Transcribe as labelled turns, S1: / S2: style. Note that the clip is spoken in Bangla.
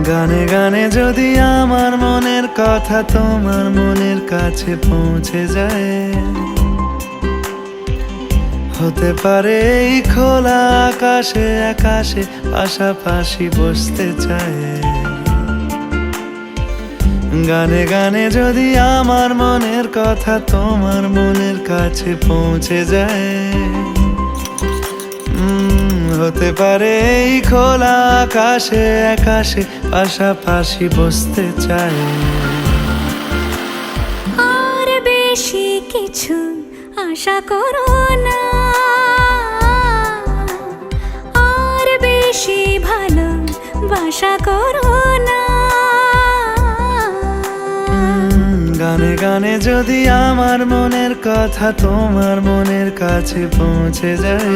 S1: গানে গানে যদি আমার মনের কথা তোমার মনের কাছে পৌঁছে যায়, হতে পারে এই খোলা আকাশে আকাশে পাশাপাশি বসতে চায়। গানে গানে যদি আমার মনের কথা তোমার মনের কাছে পৌঁছে যায়, হতে পারে এই খোলা আকাশে আকাশে পাশাপাশি বসতে চায়।
S2: আর বেশি কিছু আশা করো না, আর বেশি ভালোবাসা করো না।
S1: গানে গানে যদি আমার মনের কথা তোমার মনের কাছে পৌঁছে যায়,